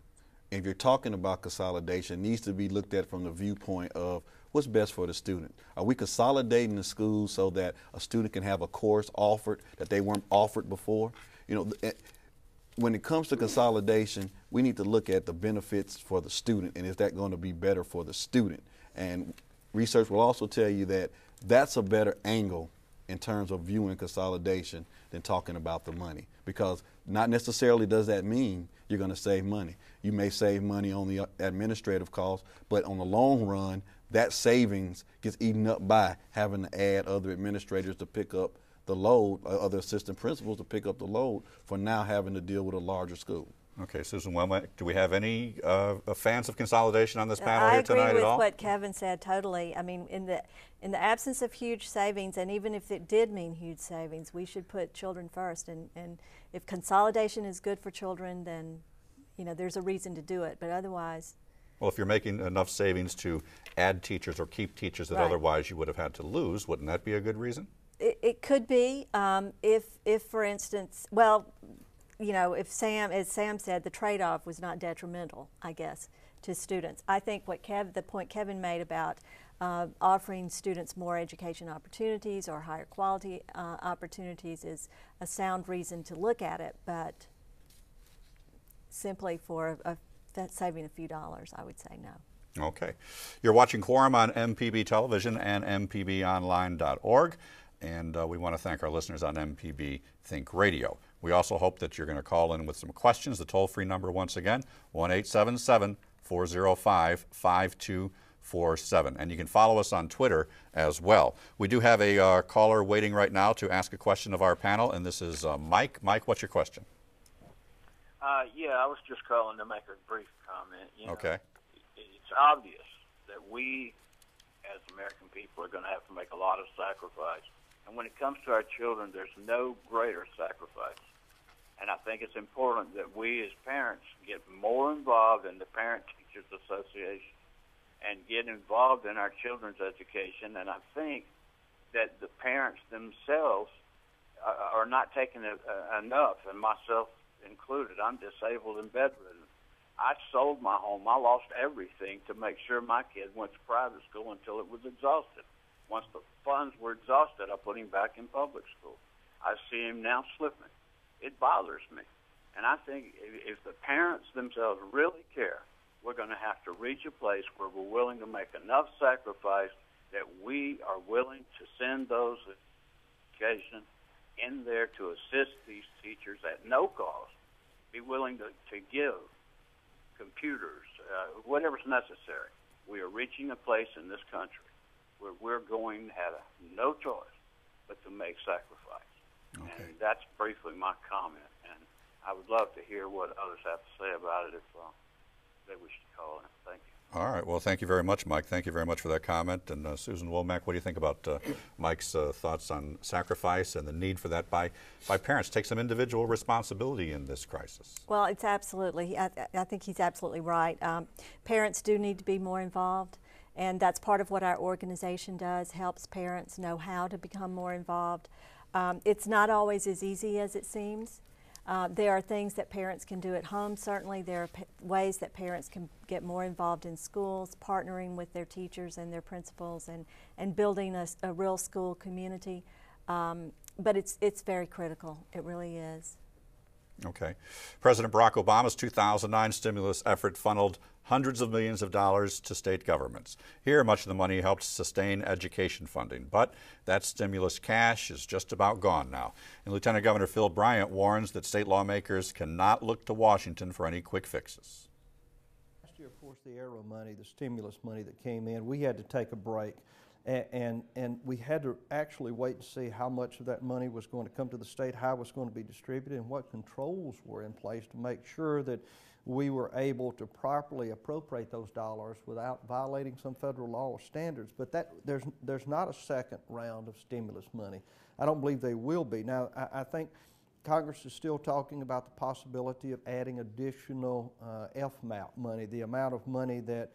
If you're talking about consolidation, it needs to be looked at from the viewpoint of what's best for the student. Are we consolidating the schools so that a student can have a course offered that they weren't offered before? You know, when it comes to consolidation, we need to look at the benefits for the student, and is that going to be better for the student? And research will also tell you that that's a better angle in terms of viewing consolidation than talking about the money, because not necessarily does that mean you're going to save money. You may save money on the administrative costs, but on the long run, that savings gets eaten up by having to add other administrators to pick up the load, other assistant principals to pick up the load for now having to deal with a larger school. Okay, Susan Womack, do we have any fans of consolidation on this panel here tonight at all? I agree with what Kevin said totally. I mean, in the absence of huge savings, and even if it did mean huge savings, we should put children first. And if consolidation is good for children, then, you know, there's a reason to do it. But otherwise, Well, if you're making enough savings to add teachers or keep teachers that otherwise you would have had to lose, wouldn't that be a good reason? It could be if, for instance, well, you know, if as Sam said, the trade-off was not detrimental, I guess, to students. I think the point Kevin made about offering students more education opportunities or higher quality opportunities is a sound reason to look at it, but simply for saving a few dollars, I would say no. Okay. You're watching Quorum on MPB Television and mpbonline.org, and we want to thank our listeners on MPB Think Radio. We also hope that you're going to call in with some questions. The toll-free number, once again, 1-877-405-5247. And you can follow us on Twitter as well. We do have a caller waiting right now to ask a question of our panel, and this is Mike. Mike, what's your question? Yeah, I was just calling to make a brief comment. You know, okay. It's obvious that we, as American people, are going to have to make a lot of sacrifice. And when it comes to our children, there's no greater sacrifice. And I think it's important that we as parents get more involved in the Parent Teachers Association and get involved in our children's education. And I think that the parents themselves are not taking it enough, and myself included. I'm disabled and bedridden. I sold my home. I lost everything to make sure my kid went to private school until it was exhausted. Once the funds were exhausted, I put him back in public school. I see him now slipping. It bothers me. And I think if the parents themselves really care, we're going to have to reach a place where we're willing to make enough sacrifice that we are willing to send those education in there to assist these teachers at no cost, be willing to give computers, whatever's necessary. We are reaching a place in this country where we're going to have no choice but to make sacrifice. Okay. And that's briefly my comment. And I would love to hear what others have to say about it if they wish to call in. Thank you. All right. Well, thank you very much, Mike. Thank you very much for that comment. And Susan Womack, what do you think about Mike's thoughts on sacrifice and the need for that by parents? Take some individual responsibility in this crisis. Well, it's absolutely, I think he's absolutely right. Parents do need to be more involved, and that's part of what our organization does, helps parents know how to become more involved. It's not always as easy as it seems. There are things that parents can do at home, certainly. There are ways that parents can get more involved in schools, partnering with their teachers and their principals and building a real school community. But it's very critical. It really is. Okay. President Barack Obama's 2009 stimulus effort funneled hundreds of millions of dollars to state governments. Here, much of the money helped sustain education funding, but that stimulus cash is just about gone now. And Lieutenant Governor Phil Bryant warns that state lawmakers cannot look to Washington for any quick fixes. Last year, of course, the ARROW money, the stimulus money that came in, we had to take a break. And we had to actually wait and see how much of that money was going to come to the state, how it was going to be distributed, and what controls were in place to make sure that we were able to properly appropriate those dollars without violating some federal law or standards. But there's not a second round of stimulus money. I don't believe they will be. Now, I think Congress is still talking about the possibility of adding additional FMAP money, the amount of money that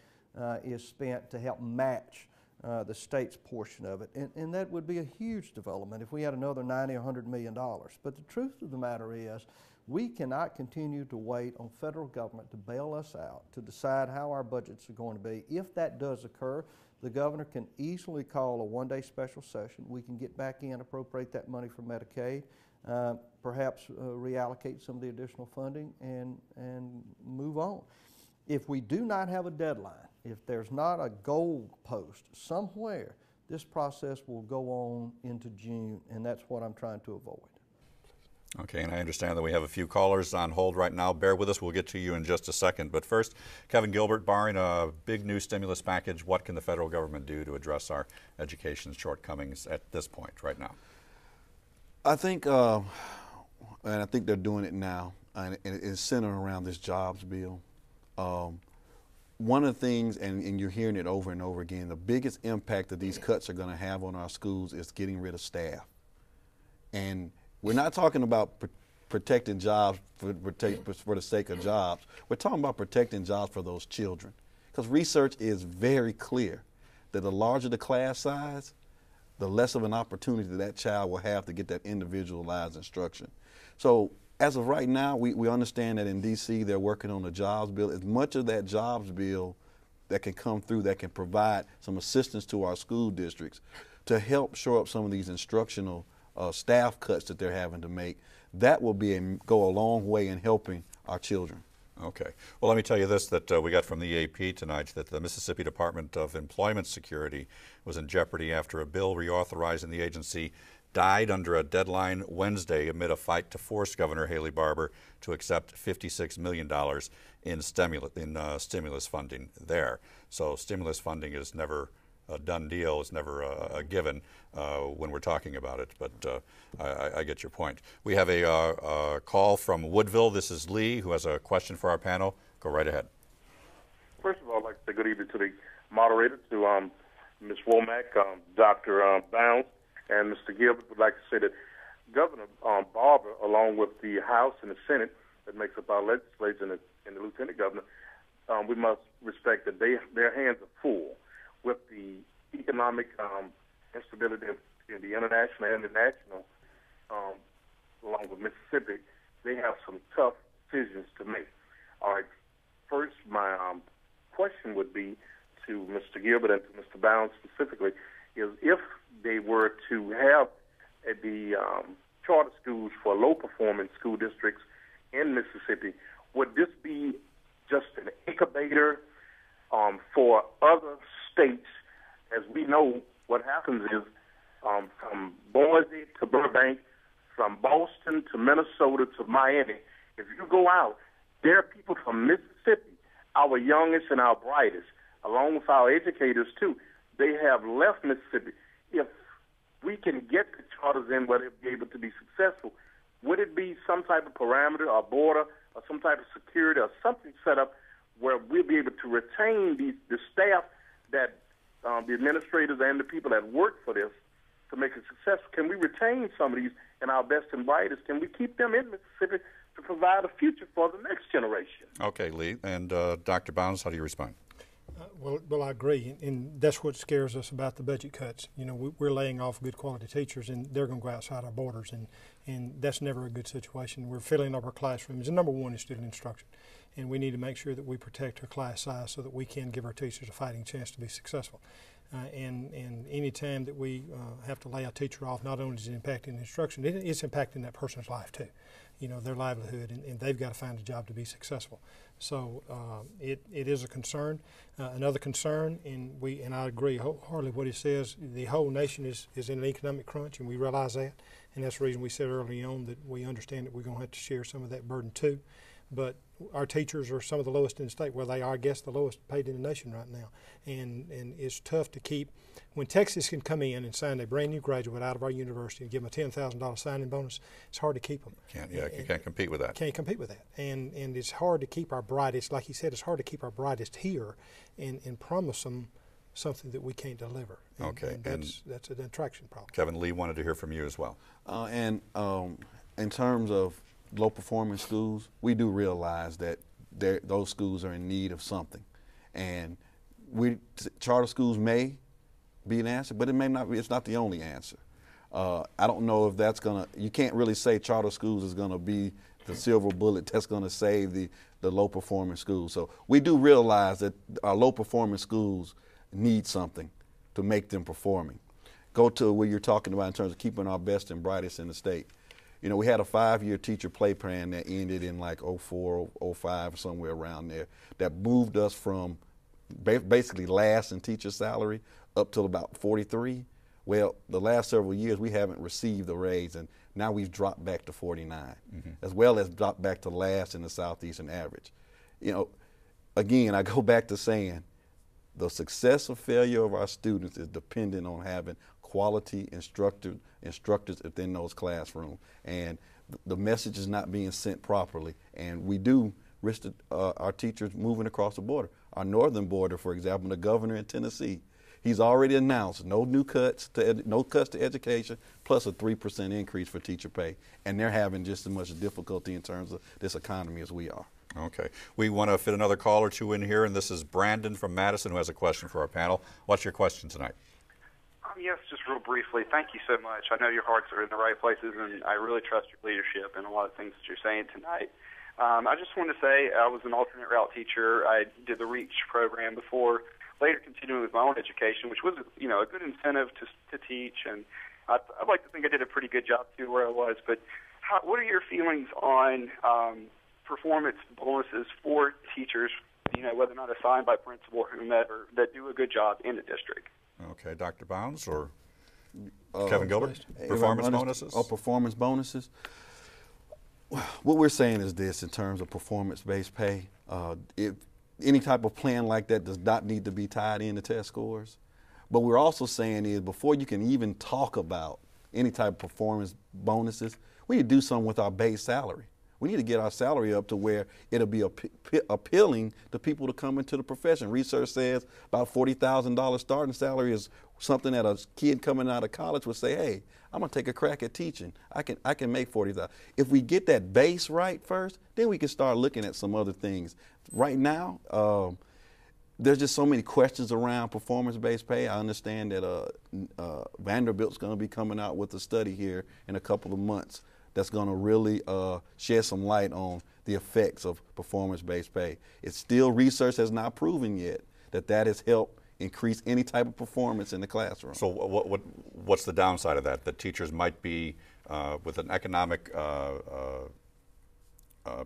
is spent to help match the state's portion of it. And that would be a huge development if we had another $90 or $100 million. But the truth of the matter is, we cannot continue to wait on federal government to bail us out, to decide how our budgets are going to be. If that does occur, the governor can easily call a one-day special session. We can get back in, appropriate that money for Medicaid, perhaps reallocate some of the additional funding and move on. If we do not have a deadline, if there's not a goal post somewhere, this process will go on into June, and that's what I'm trying to avoid. Okay, and I understand that we have a few callers on hold right now. Bear with us. We'll get to you in just a second. But first, Kevin Gilbert, barring a big new stimulus package, what can the federal government do to address our education shortcomings at this point right now? I think, and I think they're doing it now, and it's centered around this jobs bill. One of the things, and you're hearing it over and over again, the biggest impact that these cuts are going to have on our schools is getting rid of staff. And we're not talking about protecting jobs for the sake of jobs. We're talking about protecting jobs for those children. Because research is very clear that the larger the class size, the less of an opportunity that child will have to get that individualized instruction. So as of right now, we understand that in D.C. they're working on a jobs bill. As much of that jobs bill that can come through that can provide some assistance to our school districts to help shore up some of these instructional staff cuts that they're having to make, that will go a long way in helping our children. Okay. Well, let me tell you this, that we got from the AP tonight, that the Mississippi Department of Employment Security was in jeopardy after a bill reauthorizing the agency died under a deadline Wednesday amid a fight to force Governor Haley Barbour to accept $56 million in stimulus funding there. So stimulus funding is never a done deal. It's never a given when we're talking about it, but I get your point. We have a call from Woodville. This is Lee, who has a question for our panel. Go right ahead. First of all, I'd like to say good evening to the moderator, to Ms. Womack, Dr. Bounds, and Mr. Gilbert. Would like to say that Governor Barbour, along with the House and the Senate that makes up our legislature and the Lieutenant Governor, we must respect that their hands are full with the economic instability in the international and the national, along with Mississippi. They have some tough decisions to make. All right, first, my question would be to Mr. Gilbert and to Mr. Bounds specifically, is if they were to have the charter schools for low-performing school districts in Mississippi, would this be just an incubator for other states? As we know, what happens is from Boise to Burbank, from Boston to Minnesota to Miami, if you go out, there are people from Mississippi, our youngest and our brightest, along with our educators too. They have left Mississippi. If we can get the charters in where they'll be able to be successful, would it be some type of parameter or border or some type of security or something set up where we'll be able to retain the staff that the administrators and the people that work for this to make it successful? Can we retain some of these and our best and brightest? Can we keep them in Mississippi to provide a future for the next generation? Okay, Lee. And Dr. Bounds, how do you respond? Well, I agree, and that's what scares us about the budget cuts. You know, we're laying off good quality teachers, and they're going to go outside our borders, and that's never a good situation. We're filling up our classrooms, and number one is student instruction, and we need to make sure that we protect our class size so that we can give our teachers a fighting chance to be successful. And any time that we have to lay a teacher off, not only is it impacting instruction, it's impacting that person's life too. You know, their livelihood, and they've got to find a job to be successful. So it is a concern. Another concern, and I agree wholeheartedly what it says, the whole nation is in an economic crunch, and we realize that. And that's the reason we said early on that we understand that we're going to have to share some of that burden too. But our teachers are some of the lowest in the state. Well, they are, I guess, the lowest paid in the nation right now. And it's tough to keep. When Texas can come in and sign a brand new graduate out of our university and give them a $10,000 signing bonus, it's hard to keep them. You can't compete with that. Can't compete with that. And it's hard to keep our brightest, like he said, it's hard to keep our brightest here and promise them something that we can't deliver. And that's an attraction problem. Kevin, Lee wanted to hear from you as well. In terms of low-performing schools, we do realize that those schools are in need of something. And charter schools may be an answer, but it may not be. It's not the only answer. I don't know if that's going to – you can't really say charter schools is going to be the silver bullet that's going to save the low-performing schools. So we do realize that our low-performing schools need something to make them performing. Go to what you're talking about in terms of keeping our best and brightest in the state. You know, we had a 5-year teacher pay plan that ended in like 04, 05, somewhere around there, that moved us from basically last in teacher salary up till about 43. Well, the last several years we haven't received a raise, and now we've dropped back to 49, as well as dropped back to last in the Southeastern average. You know, again, I go back to saying the success or failure of our students is dependent on having quality instructors within those classrooms, and the message is not being sent properly, and we do risk our teachers moving across the border. Our northern border, for example, the governor in Tennessee, he's already announced no cuts to education, plus a 3% increase for teacher pay, and they're having just as much difficulty in terms of this economy as we are. Okay. We want to fit another call or two in here, and this is Brandon from Madison who has a question for our panel. What's your question tonight? Yes, just real briefly. Thank you so much. I know your hearts are in the right places, and I really trust your leadership and a lot of things that you're saying tonight. I just wanted to say I was an alternate route teacher. I did the REACH program before, later continuing with my own education, which was, you know, a good incentive to teach, and I'd like to think I did a pretty good job too where I was. But what are your feelings on performance bonuses for teachers, you know, whether or not assigned by principal or whomever, that do a good job in the district? Okay, Dr. Bounds or Kevin Gilbert? Performance bonuses? Oh, performance bonuses. What we're saying is this in terms of performance-based pay. If any type of plan like that does not need to be tied into test scores. But we're also saying is before you can even talk about any type of performance bonuses, we need to do something with our base salary. We need to get our salary up to where it'll be appealing to people to come into the profession. Research says about $40,000 starting salary is something that a kid coming out of college would say, hey, I'm going to take a crack at teaching. I can make $40,000. If we get that base right first, then we can start looking at some other things. Right now, there's just so many questions around performance-based pay. I understand that Vanderbilt's going to be coming out with a study here in a couple of months that's going to really shed some light on the effects of performance-based pay. It's still research has not proven yet that has helped increase any type of performance in the classroom. So what's the downside of that? That teachers might be, with an economic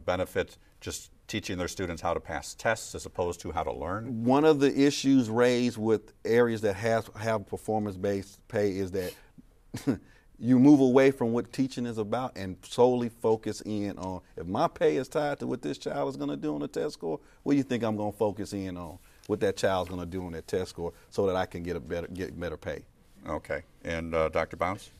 benefit, just teaching their students how to pass tests as opposed to how to learn? One of the issues raised with areas that have performance-based pay is that you move away from what teaching is about and solely focus in on, if my pay is tied to what this child is going to do on the test score, what do you think I'm going to focus in on? What that child's going to do on that test score so that I can get better pay. Okay. And Dr. Bounds?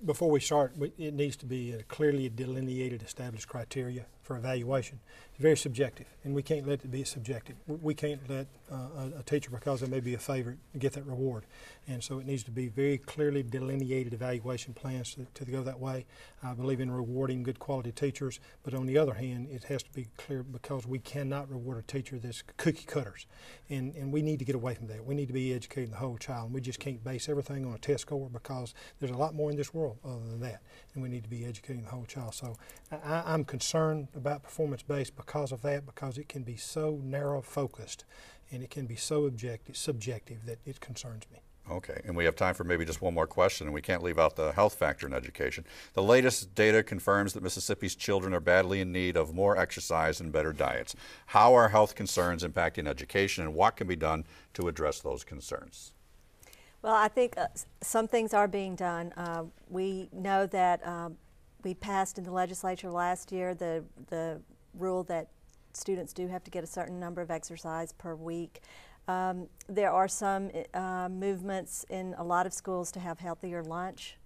Before we start, it needs to be a clearly delineated, established criteria for evaluation. It's very subjective, and we can't let it be subjective. We can't let a teacher, because they may be a favorite, get that reward. And so it needs to be very clearly delineated evaluation plans to go that way. I believe in rewarding good quality teachers, but on the other hand, it has to be clear, because we cannot reward a teacher that's cookie cutters. And we need to get away from that. We need to be educating the whole child, and we just can't base everything on a test score, because there's a lot more in this world other than that, and we need to be educating the whole child. So I'm concerned about performance-based because of that, because it can be so narrow focused and it can be so subjective that it concerns me. Okay, and we have time for maybe just one more question, and we can't leave out the health factor in education. The latest data confirms that Mississippi's children are badly in need of more exercise and better diets. How are health concerns impacting education, and what can be done to address those concerns? Well, I think some things are being done. We know that we passed in the legislature last year the rule that students do have to get a certain number of exercise per week. There are some movements in a lot of schools to have healthier lunch,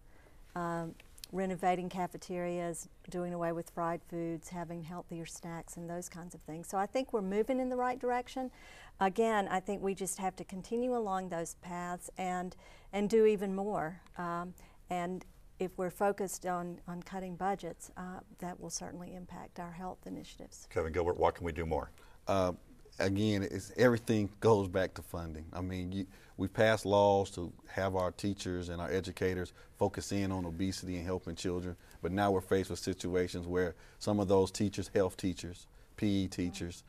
renovating cafeterias, doing away with fried foods, having healthier snacks and those kinds of things. So I think we're moving in the right direction. Again, I think we just have to continue along those paths and do even more. And if we're focused on cutting budgets, that will certainly impact our health initiatives. Kevin Gilbert, what can we do more? Again, everything goes back to funding. I mean, we passed laws to have our teachers and our educators focus in on obesity and helping children, but now we're faced with situations where some of those teachers, health teachers, PE teachers,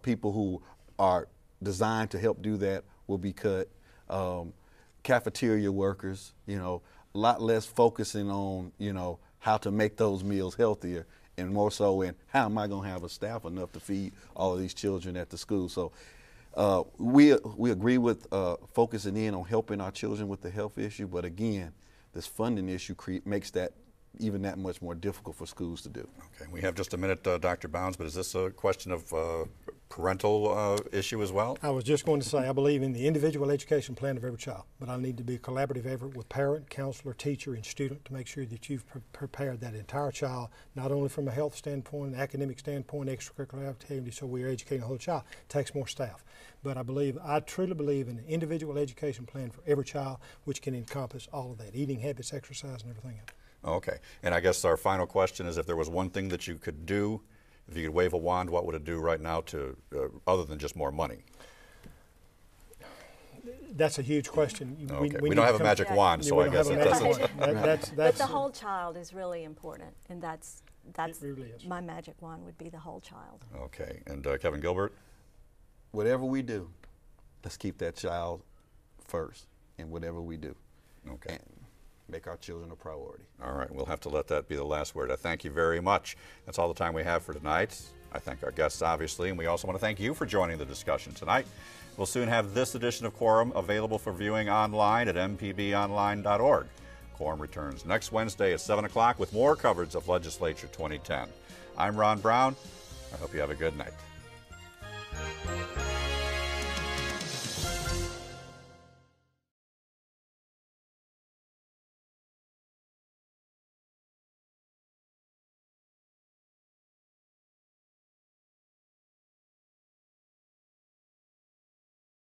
people who are designed to help do that will be cut. Cafeteria workers, a lot less focusing on, how to make those meals healthier, and more so in how am I going to have a staff enough to feed all of these children at the school. So we agree with focusing in on helping our children with the health issue, but again, this funding issue makes that even that much more difficult for schools to do. Okay, we have just a minute, Dr. Bounds, but is this a question of parental issue as well? I was just going to say I believe in the individual education plan of every child, but I need to be a collaborative effort with parent, counselor, teacher, and student to make sure that you've prepared that entire child, not only from a health standpoint, an academic standpoint, extracurricular activity, so we are educating the whole child. It takes more staff. But I truly believe in an individual education plan for every child, which can encompass all of that, eating habits, exercise, and everything else. Okay, and I guess our final question is, if there was one thing that you could do If you could wave a wand, what would it do right now to, other than just more money? That's a huge question. Okay. We don't have a magic wand, so I guess it doesn't. But the whole child is really important, and that's really is. My magic wand would be the whole child. Okay, and Kevin Gilbert? Whatever we do, let's keep that child first in whatever we do. Okay. And make our children a priority. All right, we'll have to let that be the last word. I thank you very much. That's all the time we have for tonight. I thank our guests, obviously, and we also want to thank you for joining the discussion tonight. We'll soon have this edition of Quorum available for viewing online at mpbonline.org. Quorum returns next Wednesday at 7 o'clock with more coverage of Legislature 2010. I'm Ron Brown. I hope you have a good night.